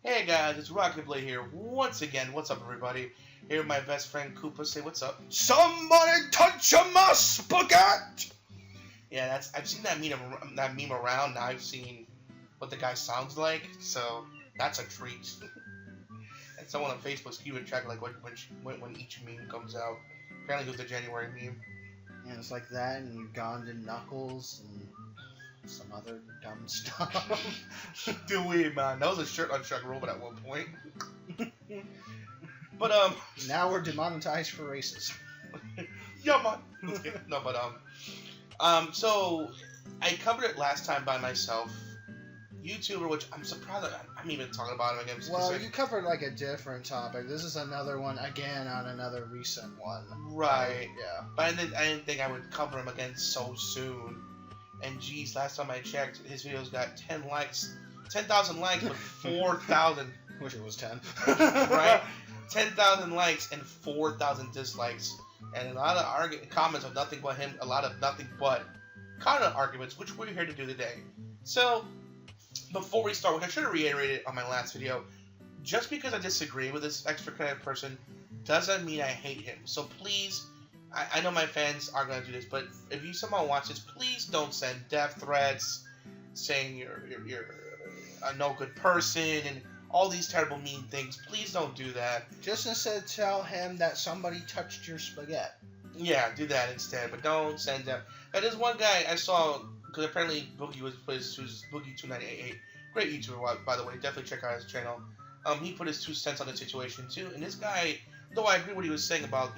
Hey guys, it's Rocket Blade here once again. What's up, everybody? Here with my best friend Koopa. Say what's up. Somebody touch my spaghetti! Yeah, I've seen that meme around. Now I've seen what the guy sounds like, so that's a treat. And someone on Facebook's keeping track like when each meme comes out. Apparently, it was the January meme. And it's like that, and Ugandan Knuckles, and some other dumb stuff. Dewey, man, that was a shirt-on-shirt robot at one point. But now we're demonetized for racism. Yeah, man. No, but so I covered it last time by myself. YouTuber, which I'm surprised that I'm even talking about him again. Well, you covered like a different topic. This is another one again on another recent one. Right. Yeah. But I didn't think I would cover him again so soon. And geez, last time I checked, his videos got 10 likes, 10,000 likes, but 4,000. Wish it was 10. Right? 10,000 likes and 4,000 dislikes, and a lot of comments of nothing but him. A lot of nothing but counter arguments, which we're here to do today. So, before we start, which I should have reiterated on my last video, just because I disagree with this extra credit person doesn't mean I hate him. So please, I know my fans are gonna do this, but if you somehow watch this, please don't send death threats saying you're a no good person and all these terrible mean things. Please don't do that. Just instead tell him that somebody touched your spaghetti. Yeah, do that instead, but don't send them. And there's one guy I saw, because apparently Boogie was put his Boogie2988, great YouTuber by the way, definitely check out his channel. He put his 2 cents on the situation too, and this guy, though I agree what he was saying about,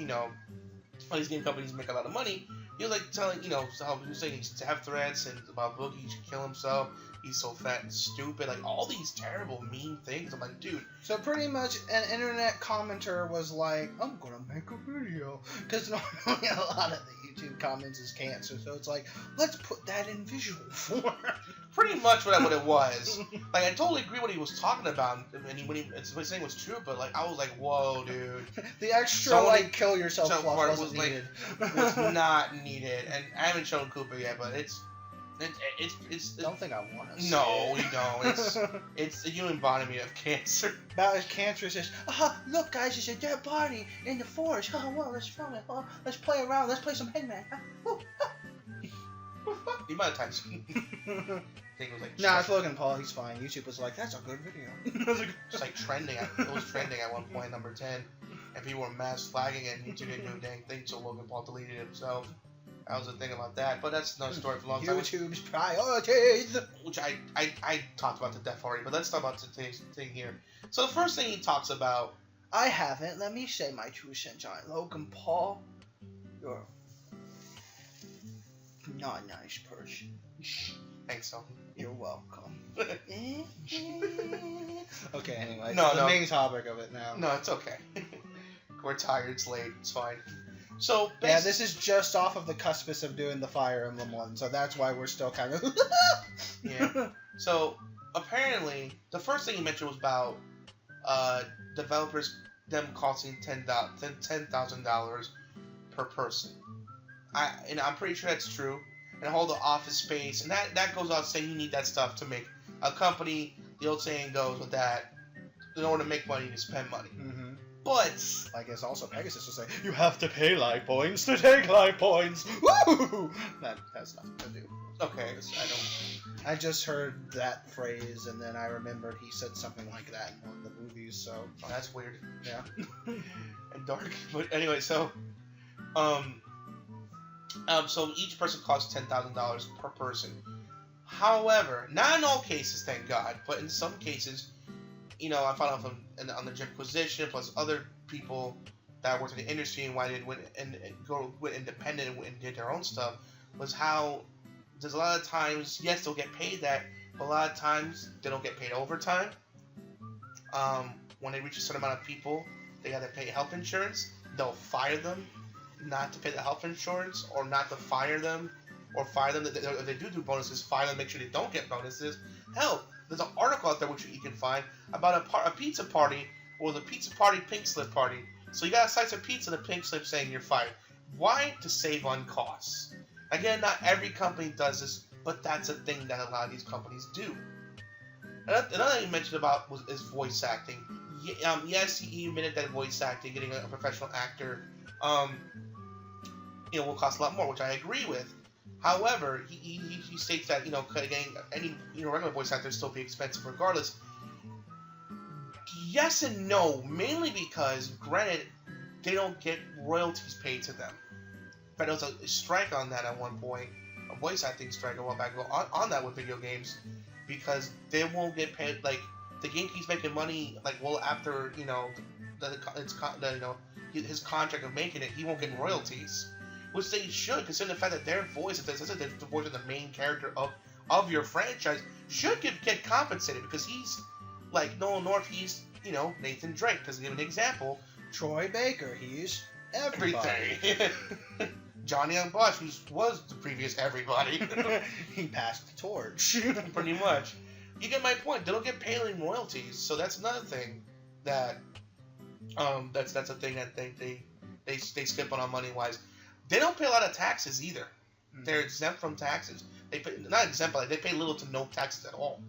all these game companies make a lot of money, he was like telling, how he was saying death threats and about Boogie should kill himself, he's so fat and stupid, like all these terrible mean things. I'm like, dude. So pretty much an internet commenter was like, I'm gonna make a video, because normally a lot of the YouTube comments is cancer, so it's like, let's put that in visual form. Pretty much what it was. Like, I totally agree what he was talking about, and what he was saying was true, but like I was like, whoa, dude. The extra kill yourself fluff wasn't needed. Was not needed, and I haven't shown Koopa yet, but it's. Don't think I want to. No, you don't. It's the human body of cancer. About as cancerous as, look guys, it's a dead body in the forest. Oh, well, let's film it. Oh, let's play around. Let's play some Hangman. The amount of times thing was like. Nah, it's Logan Paul. He's fine. YouTube was like, that's a good video. It's like trending. It was trending at one point, number 10, and people were mass flagging it. And YouTube didn't do a dang thing, so Logan Paul deleted it himself. That was the thing about that, but that's another story for a long time. YouTube's priorities! Which I talked about to death already, but let's talk about today's thing here. So the first thing he talks about... I haven't. Let me say my 2 cents on it. Logan Paul, you're not a nice person. Thanks, so. You're welcome. Okay, anyway. No, the main topic of it now. No, it's okay. We're tired, it's late, it's fine. So yeah, this is just off of the cuspice of doing the Fire Emblem one, so that's why we're still kind of... Yeah. So, apparently, the first thing he mentioned was about developers, them costing $10,000 per person. I'm pretty sure that's true. And hold the office space, and that goes out saying you need that stuff to make a company. The old saying goes with that, in order to make money, you spend money. Mm-hmm. But I guess also Pegasus will say, you have to pay life points to take life points. Woo! That has nothing to do. Okay, I just heard that phrase, and then I remembered he said something like that in one of the movies, so... Oh, that's weird. Yeah. And dark. But anyway, so each person costs $10,000 per person. However, not in all cases, thank God, but in some cases, I found out on the Jimquisition, plus other people that worked in the industry and why they went independent and did their own stuff, was how there's a lot of times, yes, they'll get paid that, but a lot of times they don't get paid overtime. When they reach a certain amount of people, they got to pay health insurance. They'll fire them not to pay the health insurance, or not to fire them, or fire them. If they do bonuses, fire them, make sure they don't get bonuses. Hell, there's an article out there which you can find about a pizza party, or the pizza party pink slip party. So you got a slice of pizza and a pink slip saying you're fired. Why? To save on costs. Again, not every company does this, but that's a thing that a lot of these companies do. Another thing you mentioned about is voice acting. Yes, he admitted that voice acting, getting a professional actor, will cost a lot more, which I agree with. However, he states that getting any regular voice actor still be expensive regardless. Yes and no, mainly because granted they don't get royalties paid to them. But there was a strike on that at one point, a voice acting strike a while back ago on that with video games, because they won't get paid. Like the game keeps making money, after his contract of making it, he won't get royalties. Which they should, considering the fact that their voice, if the voice of the main character of your franchise, should get compensated, because he's like Nolan North, he's Nathan Drake. Because to give an example, Troy Baker, he's everybody. Everything. Johnny Young Bosch, who was the previous everybody. He passed the torch. Pretty much. You get my point. They don't get paid in royalties, so that's another thing that that's a thing that they skip on money wise. They don't pay a lot of taxes either. Mm-hmm. They're exempt from taxes. They pay, not exempt, but they pay little to no taxes at all.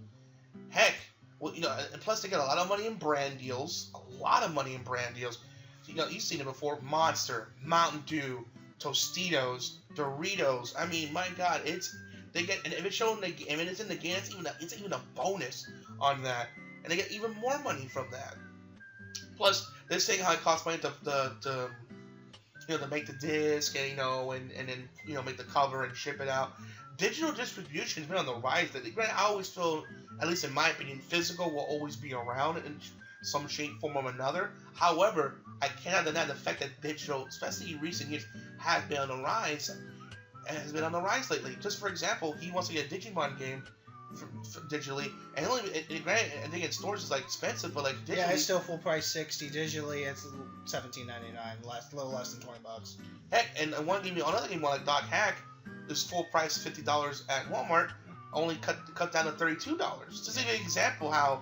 Heck, and plus they get a lot of money in brand deals. A lot of money in brand deals. You've seen it before. Monster, Mountain Dew, Tostitos, Doritos. I mean, my God, they get, and if it's shown, it's in the game, it's even a bonus on that, and they get even more money from that. Plus, they're saying how it costs money to make the disc and then make the cover and ship it out. Digital distribution has been on the rise lately. I always feel, at least in my opinion, physical will always be around in some shape, form, or another. However, I cannot deny the fact that digital, especially in recent years, has been on the rise. And has been on the rise lately. Just for example, he wants to get a Digimon game digitally, and I think in stores it's expensive, but digitally, yeah, it's still full price $60. Digitally, it's $17.99, a little less than $20. Heck, and another game like Dog Hack is full price $50 at Walmart, only cut down to $32. Just to give you an example how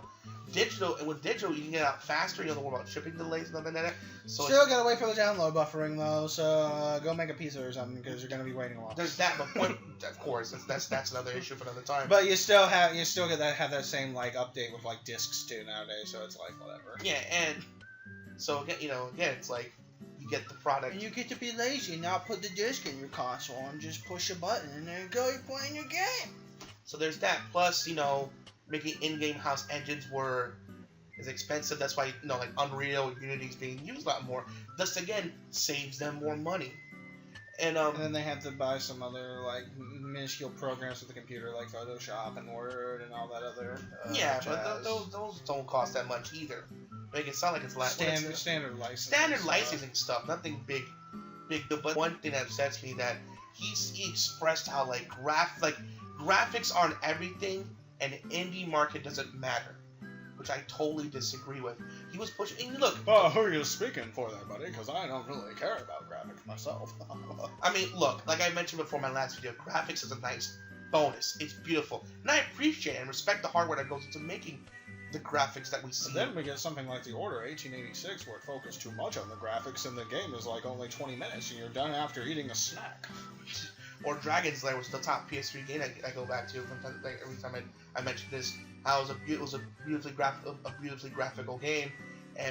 with digital you can get out faster. You don't worry about shipping delays and nothing like that. So still gotta wait for the download buffering though. So go make a pizza or something, because you're gonna be waiting a while. There's that, but of course, that's another issue for another time. But you still have that same update with discs too nowadays. So it's whatever. Yeah, and so again, it's you get the product. And you get to be lazy and not put the disc in your console and just push a button and there you go, you're playing your game. So there's that. Plus, making in-game house engines is expensive. That's why Unreal, Unity's being used a lot more. Thus again saves them more money. And then they have to buy some other minuscule programs with the computer like Photoshop and Word and all that other. But those don't cost that much either. Make it sound like it's standard licensing. Standard licensing stuff, nothing big. But one thing that upsets me that he expressed how graphics aren't everything. And the indie market doesn't matter, which I totally disagree with. He was pushing. Look. Oh, who are you speaking for there, buddy? Because I don't really care about graphics myself. I mean, look. Like I mentioned before in my last video, graphics is a nice bonus. It's beautiful, and I appreciate and respect the hardware that goes into making the graphics that we see. But then we get something like The Order 1886, where it focused too much on the graphics, and the game is only 20 minutes, and you're done after eating a snack. Or Dragon's Lair was the top PS3 game I go back to every time I mention this. How it was a beautifully graphical game,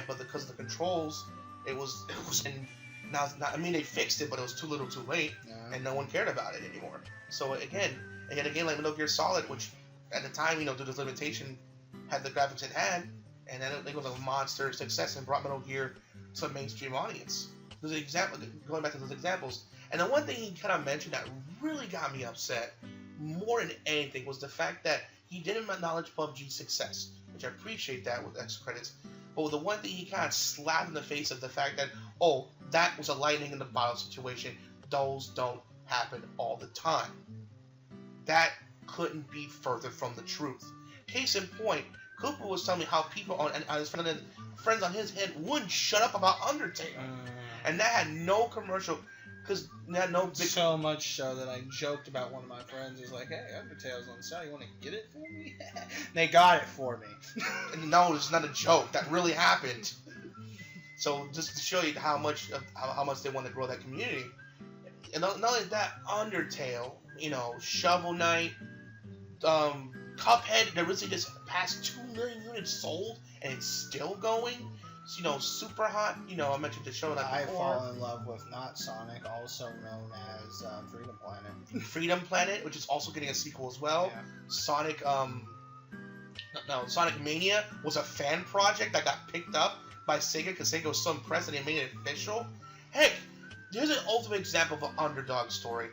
but because of the controls, it was they fixed it, but it was too little, too late, and no one cared about it anymore. So again, a game like Metal Gear Solid, which at the time due to this limitation had the graphics it had, and then it was a monster success and brought Metal Gear to a mainstream audience. There's an example going back to those examples. And the one thing he kind of mentioned that really got me upset, more than anything, was the fact that he didn't acknowledge PUBG's success, which I appreciate that with extra credits. But the one thing he kind of slapped in the face of the fact that, that was a lightning in the bottle situation. Those don't happen all the time. That couldn't be further from the truth. Case in point, Cooper was telling me how people on his friends on his head wouldn't shut up about Undertale. And that had no commercial. Because no big... So much so that I joked about one of my friends. Is hey, Undertale's on sale. You want to get it for me? They got it for me. No, it's not a joke. That really happened. So just to show you how much they want to grow that community. And not only that, Undertale, Shovel Knight, Cuphead, they're really just past 2 million units sold, and it's still going. So, super hot. I mentioned the show that I before. fall in love with not Sonic, also known as Freedom Planet. Freedom Planet, which is also getting a sequel as well. Yeah. Sonic, Sonic Mania was a fan project that got picked up by Sega because Sega was so impressed and they made it official. Heck, here's an ultimate example of an underdog story.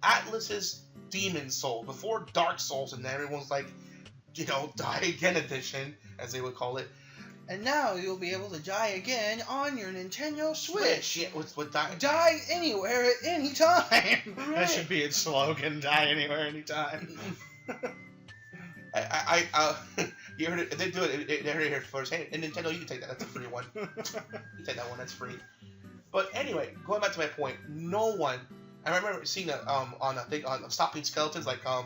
Atlus's Demon Soul, before Dark Souls, and everyone's like, Die Again edition, as they would call it. And now you'll be able to die again on your Nintendo Switch. Yeah, with Die anywhere at any time. Right. That should be its slogan. Die anywhere, anytime. You heard it. They do it. They heard it here first. Hey, and Nintendo, you can take that. That's a free one. You take that one. That's free. But anyway, going back to my point, no one. I remember seeing that on Stopping Skeletons, about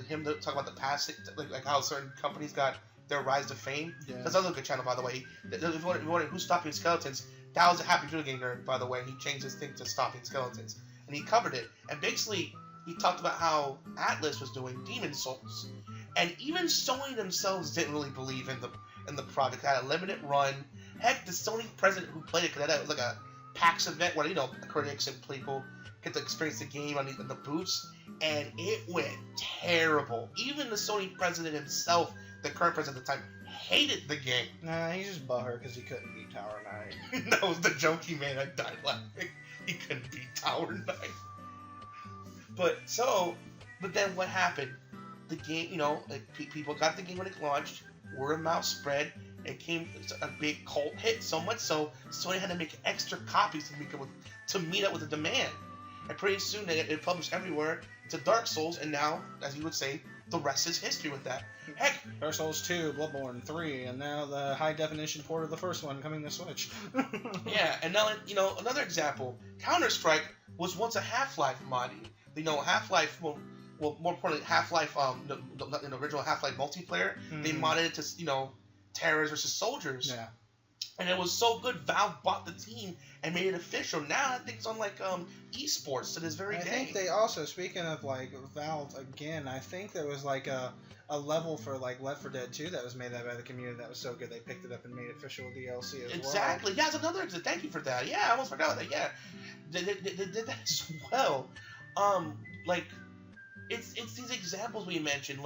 him talking about the past, like how certain companies got their rise to fame. Yeah. That's another good channel, by the way. If you wondering who's Stopping Skeletons, that was a Happy Video Game Nerd, by the way. He changed his thing to Stopping Skeletons, and he covered it. And basically, he talked about how Atlus was doing Demon Souls, and even Sony themselves didn't really believe in the project. It had a limited run. Heck, the Sony president who played it, because that was like a PAX event where critics and people get to experience the game on the booths, and it went terrible. Even the Sony president himself, the current president at the time, hated the game. Nah, he's just butthurt because he couldn't beat Tower Knight. That was the joke he made. I died laughing. He couldn't beat Tower Knight. But then what happened? The game, people got the game when it launched. Word of mouth spread. It came a big cult hit, so much so Sony had to make extra copies to meet up with the demand. And pretty soon it published everywhere. It's a Dark Souls, and now, as you would say, the rest is history with that. Heck, Dark Souls 2, Bloodborne 3, and now the high-definition port of the first one coming to Switch. Yeah, and now, another example. Counter-Strike was once a Half-Life mod. Half-Life, well, more importantly, Half-Life, the original Half-Life multiplayer, they modded it to, terrorists versus soldiers. Yeah. And it was so good, Valve bought the team and made it official. Now that thing's on esports to this very day. I think they also, speaking of Valve again, I think there was a level for Left 4 Dead 2 that was made by the community that was so good they picked it up and made it official DLC as well. Exactly. Yeah, that's another example. Thank you for that. Yeah, I almost forgot about that. Yeah, they did that as well. It's these examples we mentioned,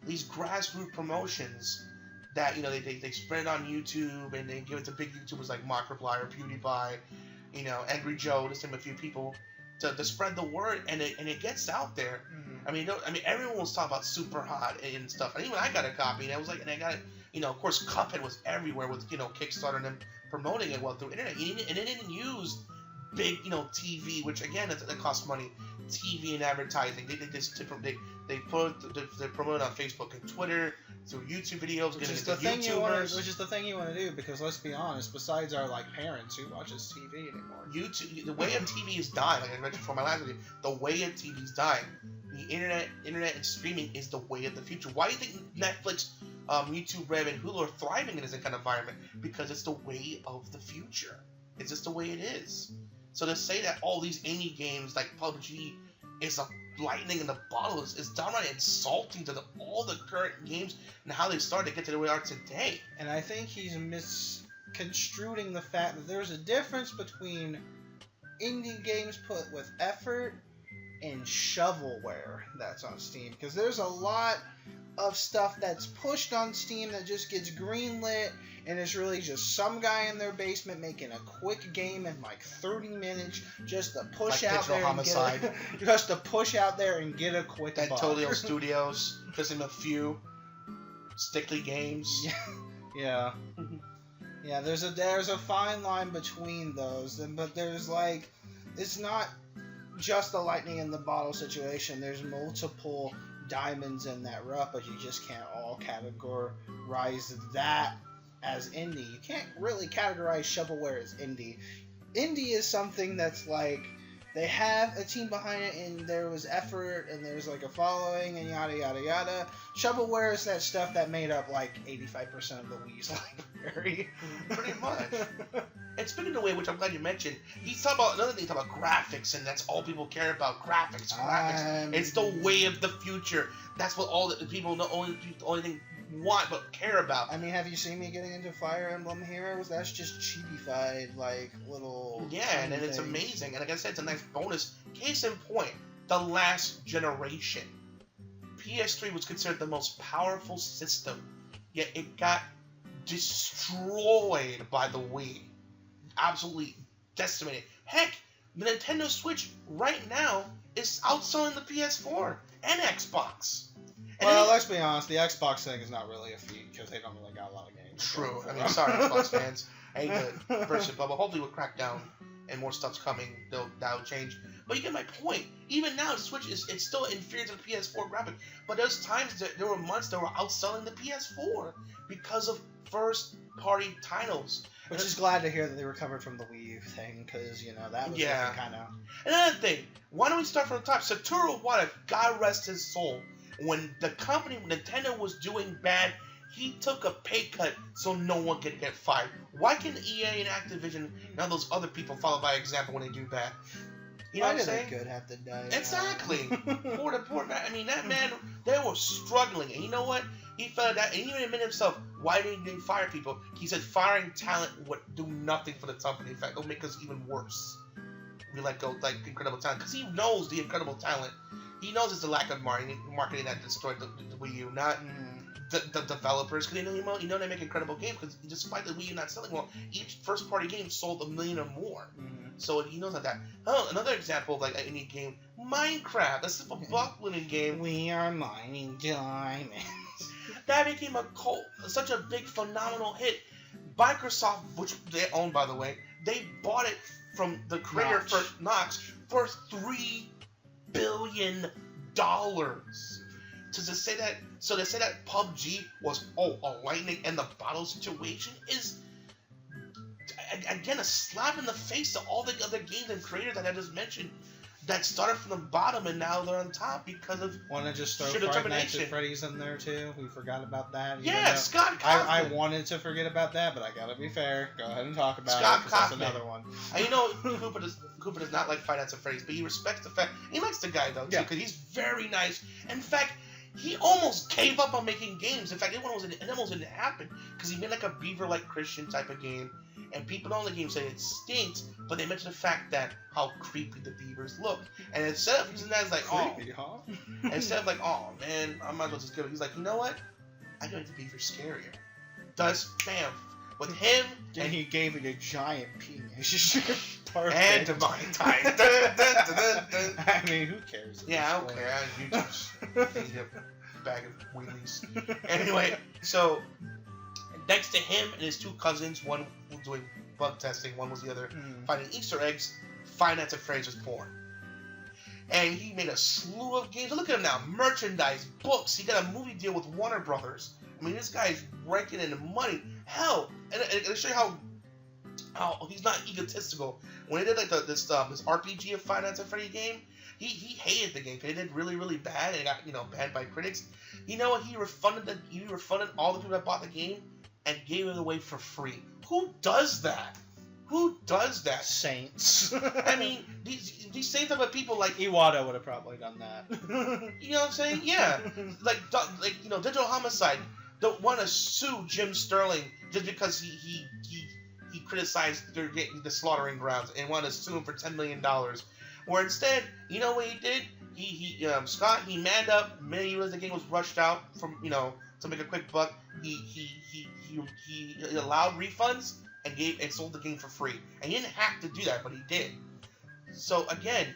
these grassroots promotions that they spread it on YouTube and they give it to big YouTubers like Markiplier, PewDiePie, Angry Joe, to name a few people, to spread the word, and it gets out there. Mm-hmm. Everyone was talking about Super Hot and stuff, and even I got a copy, and I was like, and I got it. Of course, Cuphead was everywhere with Kickstarter and them promoting it well through internet, and it didn't use big TV, which again that costs money. TV and advertising. They promote it on Facebook and Twitter, through YouTube videos, which is the thing you want to do, because let's be honest, besides our parents, who watches TV anymore? YouTube, the way of TV is dying. Like I mentioned before my last video, the way of TV is dying. The internet and streaming is the way of the future. Why do you think Netflix, YouTube Red, and Hulu are thriving in this kind of environment? Because it's the way of the future. It's just the way it is. So to say that all these indie games like PUBG is a lightning in the bottle is downright insulting to all the current games and how they started to get to the way they are today. And I think he's misconstruing the fact that there's a difference between indie games put with effort and shovelware that's on Steam. Because there's a lot of stuff that's pushed on Steam that just gets greenlit, and it's really just some guy in their basement making a quick game in 30 minutes just to push out there and get a quick buck. Totally Studios, just in a few Stickly Games. Yeah. Yeah, there's a fine line between those, but there's it's not just a lightning in the bottle situation. There's multiple diamonds in that rough, but you just can't all categorize that as indie. You can't really categorize shovelware as indie. Indie is something that's they have a team behind it, and there was effort, and there's like a following, and yada yada yada. Shovelware is that stuff that made up like 85% of the Wii's library. Pretty much. And speaking of which, I'm glad you mentioned, he's talking about another thing. He's talking about graphics, and that's all people care about. Graphics. It's the way of the future. That's what all the people, the only thing want but care about. I mean, have you seen me getting into Fire Emblem Heroes? That's just chibified, like, little... Yeah, and then it's amazing. And like I said, it's a nice bonus. Case in point, the last generation. PS3 was considered the most powerful system, yet it got destroyed by the Wii. Absolutely decimated. Heck, the Nintendo Switch right now is outselling the PS4 and Xbox. And well, let's be honest, the Xbox thing is not really a feat because they don't really got a lot of games. True. I mean, sorry, Xbox fans. I hate to burst it, but hopefully with Crackdown and more stuff's coming, that'll change. But you get my point. Even now, the Switch it's still inferior to the PS4 graphic. But there's times that there were months that were outselling the PS4 because of first-party titles. Which is glad to hear that they recovered from the Wii thing, because, you know, that was kind of... Another thing, why don't we start from the top? Satoru Iwata, God rest his soul. When the company, Nintendo, was doing bad, he took a pay cut so no one could get fired. Why can EA and Activision and all those other people follow by example when they do bad? You know what I'm saying? Why did the good have to die? Exactly. Poor man. I mean, that man, they were struggling. And you know what? He felt that, and he even admitted himself, why didn't he fire people? He said firing talent would do nothing for the company. In fact, it'll make us even worse. We let go, like, incredible talent. Because he knows the incredible talent. He knows it's the lack of marketing that destroyed the Wii U, not the developers. Because you know they make incredible games. Because despite the Wii U not selling well, each first-party game sold 1 million or more. So he knows that. Oh, another example of like an indie game, Minecraft. That's a buck-winning game. We are mining diamonds. That became such a big, phenomenal hit. Microsoft, which they own by the way, they bought it from the creator Notch for $3 billion. To say that PUBG was a lightning in the bottle situation is again a slap in the face to all the other games and creators that I just mentioned that started from the bottom and now they're on top because of want to just throw Five Nights at Freddy's in there too? We forgot about that. Yeah, Scott Cawthon. I wanted to forget about that, but I gotta be fair. Go ahead and talk about Scott it. That's another one. And you know, Cooper does not like Five Nights at Freddy's, but he respects the fact he likes the guy though too, because he's very nice. In fact, he almost gave up on making games. In fact, it almost didn't happen because he made like a Beaver-like Christian type of game. And people on the game say it stinks, but they mention the fact that how creepy the beavers look. And instead of using that as like, creepy, huh? Instead of like, oh man, I might as well just give it. He's like, you know what? I can make the beaver scarier. Thus, bam, with him, and he gave it a giant penis. And divine time. I mean, who cares? Yeah, I don't care. You just feed him a bag of wheelies. Anyway, so next to him and his two cousins, one was doing bug testing, one was the other finding Easter eggs, Five Nights at Freddy's was born. And he made a slew of games. Look at him now. Merchandise, books. He got a movie deal with Warner Brothers. I mean, this guy's raking in the money. Hell, and to show you how he's not egotistical. When he did like this RPG of Five Nights at Freddy game, he hated the game. It did really, really bad and it got banned by critics. You know what? He refunded all the people that bought the game and gave it away for free. Who does that? Who does that? Saints. I mean, these same type of people like Iwata would have probably done that. You know what I'm saying? Yeah. like Digital Homicide don't want to sue Jim Sterling just because he criticized the slaughtering grounds and wanted to sue him for $10 million. Where instead, you know what he did? He manned up. Many years the game was rushed out from to make a quick buck. He allowed refunds and sold the game for free. And he didn't have to do that, but he did. So again,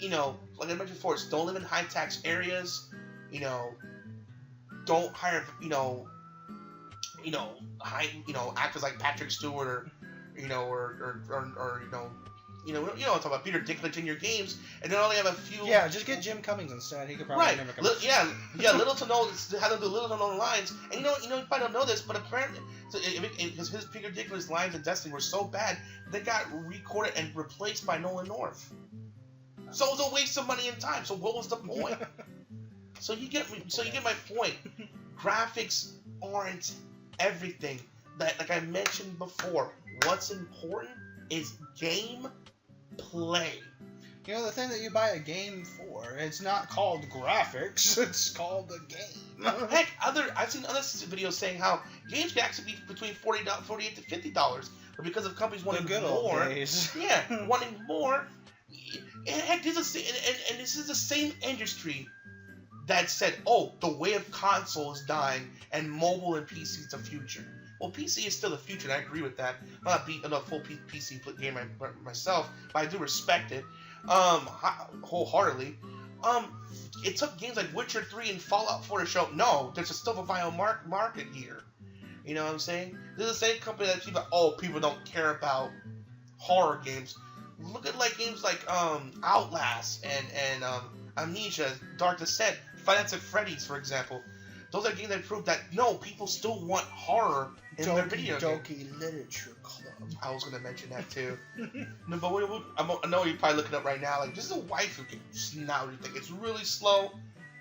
like I mentioned before, don't live in high tax areas. Don't hire actors like Patrick Stewart or we don't talk about Peter Dinklage in your games, and then only have a few. Yeah, just get Jim Cummings instead. He could probably never come. Little to know how to do little to know lines, and you probably don't know this, but apparently, because his Peter Dinklage lines in Destiny were so bad, they got recorded and replaced by Nolan North. So it was a waste of money and time. So what was the point? So you get my point. Graphics aren't everything. That, like I mentioned before, what's important is game play. You know, the thing that you buy a game for, it's not called graphics, it's called a game. Heck, I've seen other videos saying how games can actually be between $48 to $50, but because of companies wanting more, wanting more. And heck, this is the same industry that said, "Oh, the way of console is dying, and mobile and PC is the future." Well, PC is still the future, and I agree with that. I'm not a full PC gamer myself, but I do respect it wholeheartedly. It took games like Witcher 3 and Fallout 4 to show, no, there's still a viable market here. You know what I'm saying? This is the same company that people don't care about horror games. Look at like games like Outlast and Amnesia, Dark Descent, Five Nights at Freddy's, for example. Those are games that prove that no, people still want horror in their video games. Doki Literature Club. I was gonna mention that too. No, but I know you're probably looking up right now. Like, this is a waifu game. Just now, you think it's really slow.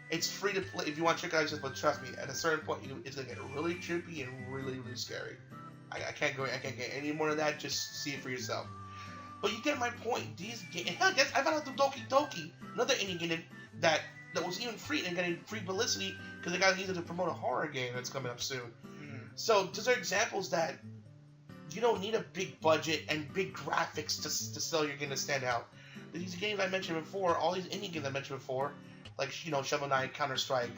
It's free to play if you want to check it out. But trust me, at a certain point, it's gonna get really trippy and really, really scary. I can't get any more than that. Just see it for yourself. But you get my point. These games. Hell, I found out the Doki Doki, another indie game that was even free and getting free publicity because they got needed to promote a horror game that's coming up soon. So those are examples that you don't need a big budget and big graphics to sell your game to stand out. These games I mentioned before, all these indie games I mentioned before, like Shovel Knight, Counter Strike,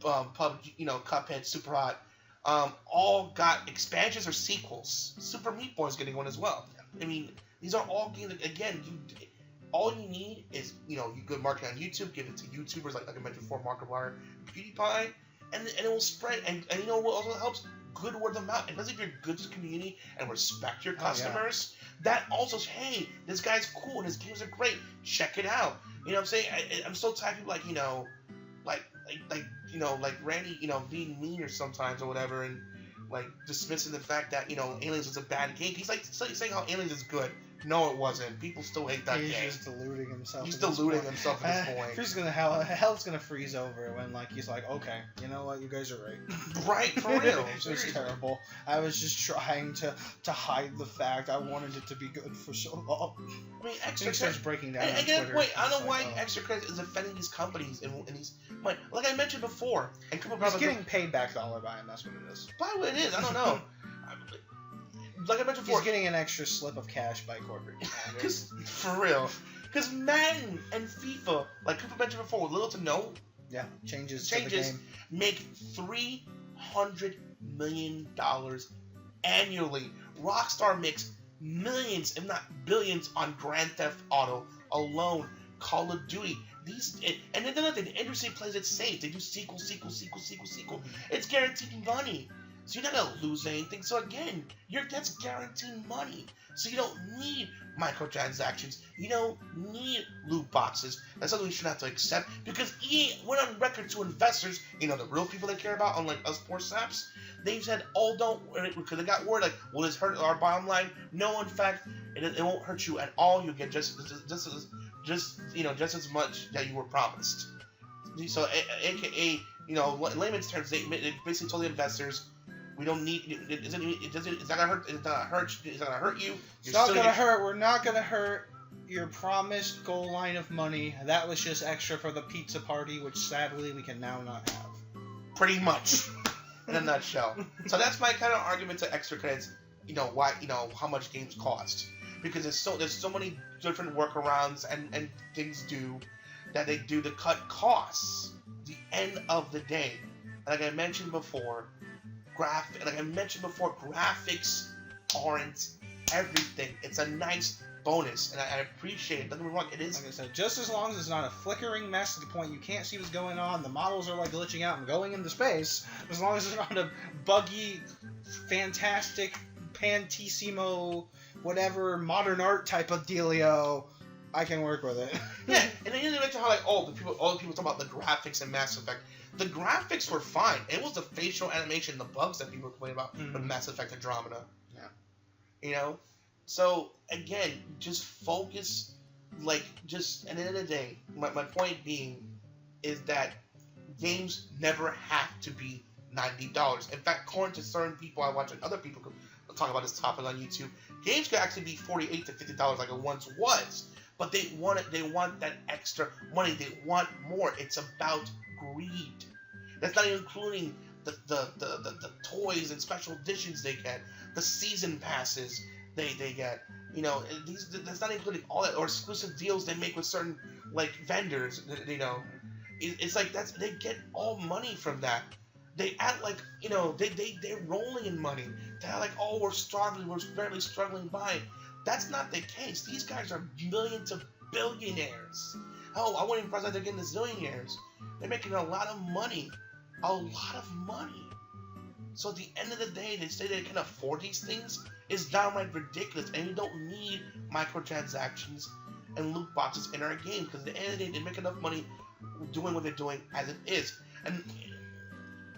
PUBG, Cuphead, Super Hot, all got expansions or sequels. Super Meat Boy is getting one as well. I mean, these are all games that, again, all you need is, you good marketing on YouTube, give it to YouTubers like I mentioned before, Markiplier, PewDiePie, and it will spread. And you know what also helps? Good word of mouth. And if you're good to the community and respect your customers, that also, hey, this guy's cool and his games are great. Check it out. You know what I'm saying? I'm so tired of like Randy, being mean or sometimes or whatever, and like dismissing the fact that Aliens was a bad game. He's like saying how Aliens is good. No, it wasn't. People still hate that game. He's just deluding himself. He's deluding himself at this point. Hell's gonna freeze over when he's like, okay, you know what, you guys are right. Right, for real. It was terrible. I was just trying to hide the fact I wanted it to be good for so long. I mean, Extra starts breaking down. And again, wait, I don't know why Extra Credit is offending these companies and these. Like I mentioned before, and he's getting paid back dollar by him. That's what it is. Probably what it is. I don't know. Like I mentioned before, he's getting an extra slip of cash by corporate. Because for real, because Madden and FIFA, like people mentioned before, with little to no, changes to the game, make $300 million annually. Rockstar makes millions, if not billions, on Grand Theft Auto alone. Call of Duty. And then the industry plays it safe. They do sequel. It's guaranteed money. So you're not going to lose anything. So again, that's guaranteed money. So you don't need microtransactions. You don't need loot boxes. That's something we should have to accept. Because EA went on record to investors, the real people they care about, unlike us poor saps, they've said, don't, because they got word like, will this hurt our bottom line? No, in fact, it won't hurt you at all. You'll get just as much that you were promised. So, AKA, in layman's terms, they basically told the investors, we don't need. It's not gonna hurt. It's not gonna hurt you. It's not gonna hurt. We're not gonna hurt your promised goal line of money. That was just extra for the pizza party, which sadly we can now not have. Pretty much, in a nutshell. So that's my kind of argument to Extra Credits. Why? How much games cost? Because there's so many different workarounds and things that they do to cut costs. At the end of the day, like I mentioned before. Graphics aren't everything. It's a nice bonus, and I appreciate it. Don't get me wrong, it is. Like I said, just as long as it's not a flickering mess to the point you can't see what's going on, the models are glitching out and going into space, as long as it's not a buggy, fantastic, pantissimo, whatever, modern art type of dealio, I can work with it. Yeah, and then you mention how all the people talk about the graphics in Mass Effect. The graphics were fine. It was the facial animation, the bugs that people complain about with Mass Effect Andromeda. Yeah. So again, just focus like, just at the end of the day, my point being is that games never have to be $90. In fact, according to certain people I watch and other people talk about this topic on YouTube, games could actually be $48 to $50 like it once was. But they want it. They want that extra money. They want more. It's about greed. That's not even including the toys and special editions they get, the season passes they get. You know, that's not including all that, or exclusive deals they make with certain like vendors. You know, it's like they get all money from that. They act like, you know, they're rolling in money. They act like, oh, we're barely struggling by. That's not the case. These guys are millions of billionaires. Oh, I wouldn't even impressed that they're getting the zillionaires. They're making a lot of money. A lot of money. So at the end of the day, they say they can afford these things is downright ridiculous. And you don't need microtransactions and loot boxes in our game, because at the end of the day, they make enough money doing what they're doing as it is. And,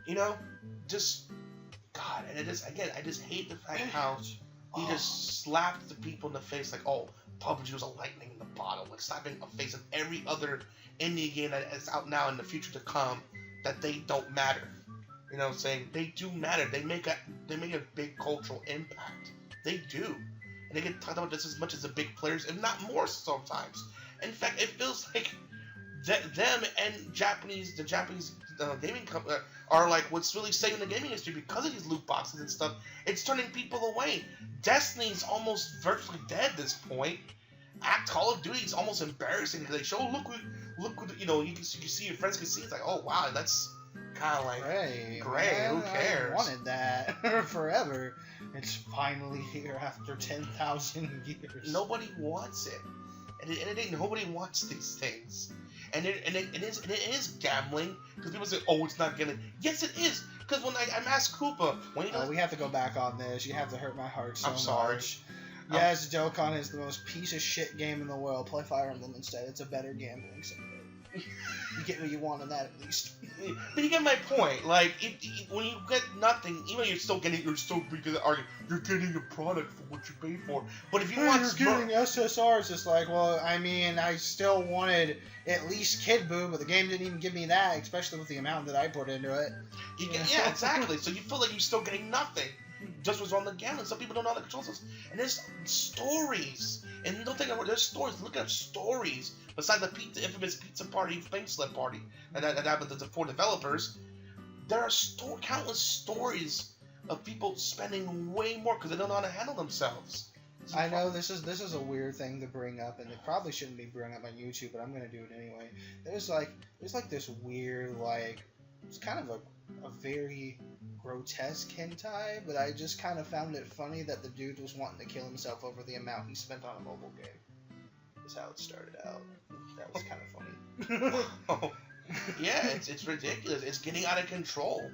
you know, just, God, and I just hate the fact how he just slapped the people in the face like, oh, PUBG was a lightning in the bottle, like slapping a face of every other indie game that is out now in the future to come, that they don't matter. You know what I'm saying? They do matter. They make a big cultural impact. They do. And they get talked about just as much as the big players, if not more sometimes. In fact, it feels like them and the Japanese gaming company are like what's really saving the gaming industry because of these loot boxes and stuff. It's turning people away. Destiny's almost virtually dead at this point. Call of Duty is almost embarrassing because they show, look, you know, you can see your friends can see. It's like, oh wow, that's kind of like great. Who cares? I wanted that forever. It's finally here after 10,000 years. Nobody wants it, and nobody wants these things. And it is gambling, because people say, oh, it's not gambling. Yes, it is. Because when I'm asked Koopa, we have to go back on this. You have to hurt my heart so I'm sorry. much. Yes, Dokkan is the most piece of shit game in the world. Play Fire Emblem instead. It's a better gambling simulator. You get what you want on that at least. But you get my point. Like, when you get nothing, even though you're still getting a product for what you pay for. But if you want, you're getting SSRs. It's like, well, I mean, I still wanted at least Kid Boo, but the game didn't even give me that, especially with the amount that I put into it. Yeah, exactly. So you feel like you're still getting nothing. Just was on the gambling. Some people don't know how to control this. And there's stories. And don't think about it, there's stories. Look at stories. Besides the infamous pizza party, pink slip party, and that happened to the 4 developers, there are countless stories of people spending way more because they don't know how to handle themselves. I know this is a weird thing to bring up, and it probably shouldn't be brought up on YouTube, but I'm gonna do it anyway. There's like this weird, like, it's kind of a very grotesque hentai, but I just kind of found it funny that the dude was wanting to kill himself over the amount he spent on a mobile game. That's how it started out. That was kind of funny. Oh, yeah, it's ridiculous. It's getting out of control.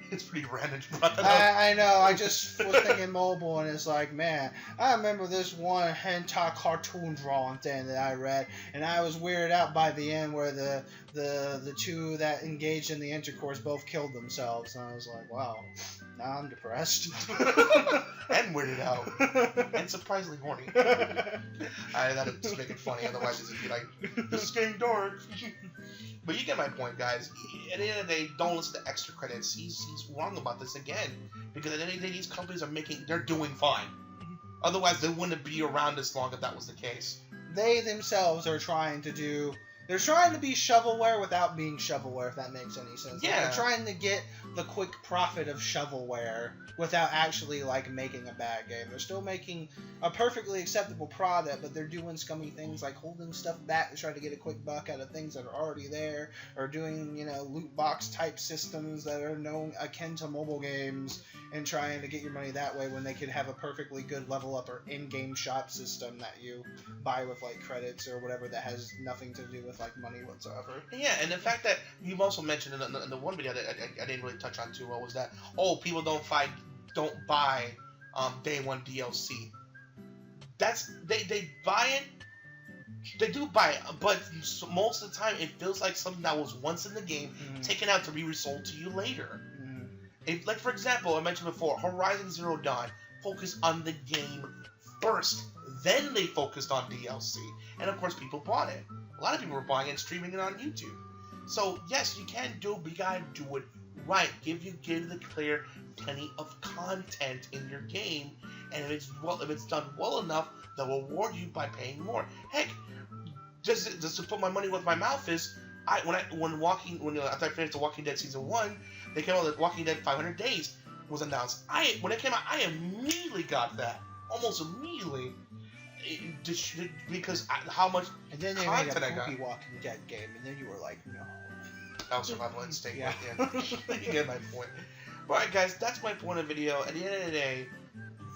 It's pretty random. I know. I just was thinking mobile, and it's like, man, I remember this one hentai cartoon drawing thing that I read, and I was weirded out by the end where the two that engaged in the intercourse both killed themselves, and I was like, wow, now I'm depressed. And weirded out. And surprisingly horny. I had to just make it funny, otherwise it's be like, this is getting dark. But you get my point, guys. At the end of the day, don't listen to extra credits. He's wrong about this again. Because at the end of the day, these companies they're doing fine. Otherwise, they wouldn't be around this long if that was the case. They themselves are trying to be shovelware without being shovelware, if that makes any sense. Yeah. They're trying to get the quick profit of shovelware without actually, like, making a bad game. They're still making a perfectly acceptable product, but they're doing scummy things like holding stuff back to try to get a quick buck out of things that are already there, or doing, loot box type systems that are known akin to mobile games, and trying to get your money that way when they could have a perfectly good level up or in-game shop system that you buy with, like, credits or whatever that has nothing to do with, like, money whatsoever. Yeah, and the fact that you've also mentioned in the one video that I didn't really touch on too well was that, people don't buy day one DLC. That's they buy it. They do buy it, but most of the time it feels like something that was once in the game, taken out to be resold to you later. If, like, for example, I mentioned before, Horizon Zero Dawn focused on the game first. Then they focused on DLC, and of course people bought it. A lot of people were buying it and streaming it on YouTube. So yes, you can do it, but you gotta do it right. Give the player plenty of content in your game, and if it's done well enough, they'll reward you by paying more. Heck, just to put my money where my mouth is, after I finished The Walking Dead season 1, they came out with Walking Dead 500 Days was announced. When it came out, I immediately got that, almost immediately, because how much and then they content made a I got. poopy Walking Dead game, and then you were like, no. That was survival instinct. Yeah. You get my point. Alright guys, that's my point of the video. At the end of the day,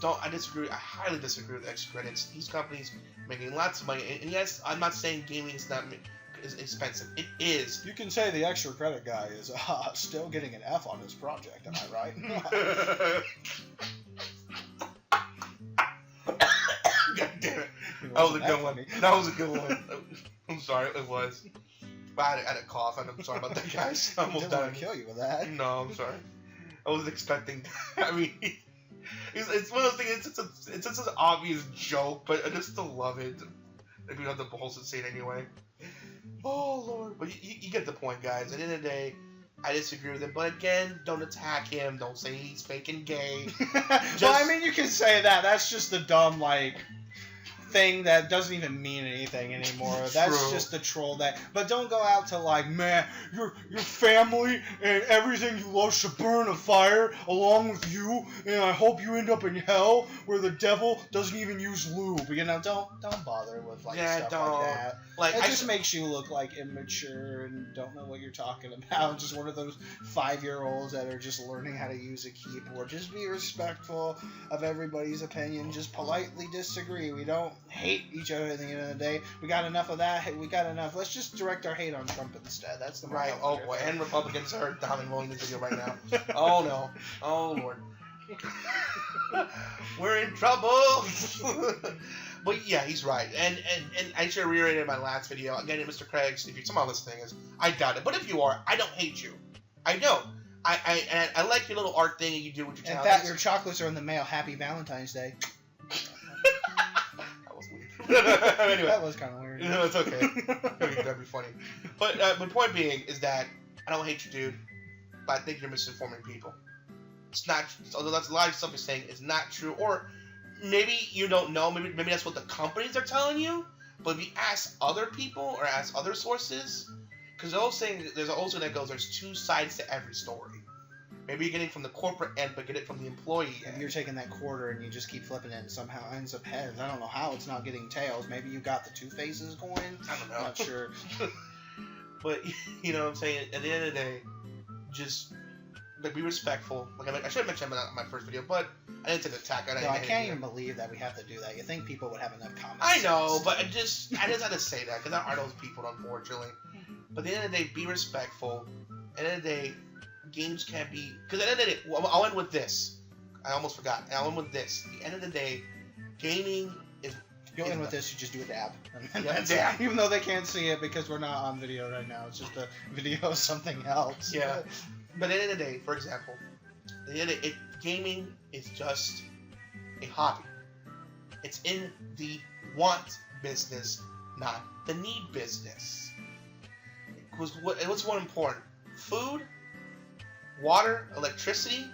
I highly disagree with extra credits. These companies making lots of money, and yes, I'm not saying gaming is expensive. It is. You can say the extra credit guy is still getting an F on his project, am I right? God damn it. That was a good one. That was a good one. I'm sorry, it was. But I had a cough, and I'm sorry about that, guys. I almost didn't want died. to kill you with that. No, I'm sorry. I was expecting. I mean, it's one of those things. It's such an obvious joke, but I just still love it. If you have the balls to say it anyway. Oh Lord! But you get the point, guys. At the end of the day, I disagree with him. But again, don't attack him. Don't say he's fake and gay. Well, I mean, you can say that. That's just a dumb thing that doesn't even mean anything anymore. That's just a troll that. But don't go out to man, your family and everything you love should burn a fire along with you, and I hope you end up in hell where the devil doesn't even use lube. Don't bother with stuff like that. It just makes you look immature and don't know what you're talking about. Just one of those 5-year-olds that are just learning how to use a keyboard. Just be respectful of everybody's opinion. Just politely disagree. We don't hate each other at the end of the day. We got enough of that. We got enough. Let's just direct our hate on Trump instead. That's the right. Oh boy, and Republicans are downloading this video right now. Oh no. Oh Lord. We're in trouble. But yeah, he's right, and I should have reiterated in my last video. Again, Mr. Craig's, if you're somehow listening, I doubt it. But if you are, I don't hate you. I don't. I like your little art thing that you do with your channel. In fact, your chocolates are in the mail. Happy Valentine's Day. That was weird. Anyway, that was kind of weird. No, it's okay. That'd be funny. But my point being is that I don't hate you, dude. But I think you're misinforming people. It's not. Although that's a lot of stuff you're saying is not true, or maybe you don't know. Maybe that's what the companies are telling you. But if you ask other people or ask other sources, because there's also that goes. There's two sides to every story. Maybe you're getting from the corporate end, but get it from the employee end. If you're taking that quarter and you just keep flipping it and somehow ends up heads, I don't know how it's not getting tails. Maybe you got the two faces going. I don't know. I'm not sure. But you know what I'm saying. At the end of the day, just be respectful. I should have mentioned that in my first video, but I didn't take the attack. I can't even believe that we have to do that. You think people would have enough comments? I know, but I just had to say that because there are those people, unfortunately. But at the end of the day, be respectful. At the end of the day, games can't be. Because at the end of the day, I'll end with this. I almost forgot. I'll end with this. At the end of the day, gaming is. You'll end with this. You just do a dab. Yeah. Even though they can't see it because we're not on video right now. It's just a video of something else. Yeah. But at the end of the day, for example, at the end of gaming is just a hobby. It's in the want business, not the need business. What's more important? Food, water, electricity,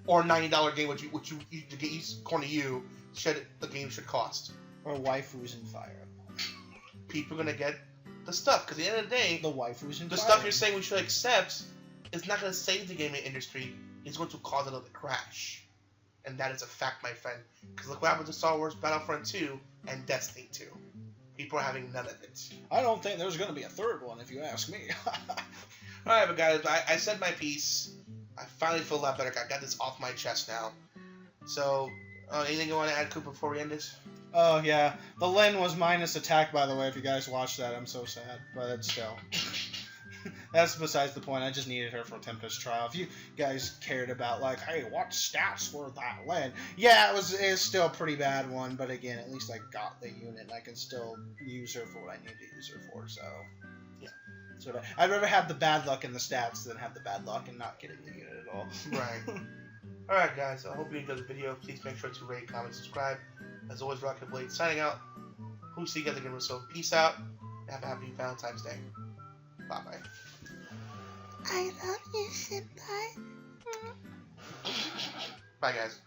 or $90 game, which according to you, the game should cost? Or waifus and fire. People are gonna get the stuff because at the end of the day, the waifus and the fire. stuff you're saying we should accept is not going to save the gaming industry. It's going to cause another crash. And that is a fact, my friend. Because look what happened to Star Wars Battlefront 2 and Destiny 2. People are having none of it. I don't think there's going to be a third one, if you ask me. Alright, but guys, I said my piece. I finally feel a lot better. I got this off my chest now. So, anything you want to add, Cooper, before we end this? Oh, yeah. The Lynn was minus attack, by the way, if you guys watched that. I'm so sad. But still. That's besides the point. I just needed her for Tempest trial. If you guys cared about, hey, what stats were that Lynn? Yeah, it's still a pretty bad one, but again, at least I got the unit, and I can still use her for what I need to use her for, so... Yeah. So I'd rather have the bad luck in the stats than have the bad luck and not getting the unit at all. Right. Alright, guys, I hope you enjoyed the video. Please make sure to rate, comment, subscribe. As always, Rocket Blade signing out. Who's see you guys again? So peace out. Have a happy Valentine's Day. Bye bye. I love you, Senpai. Bye guys.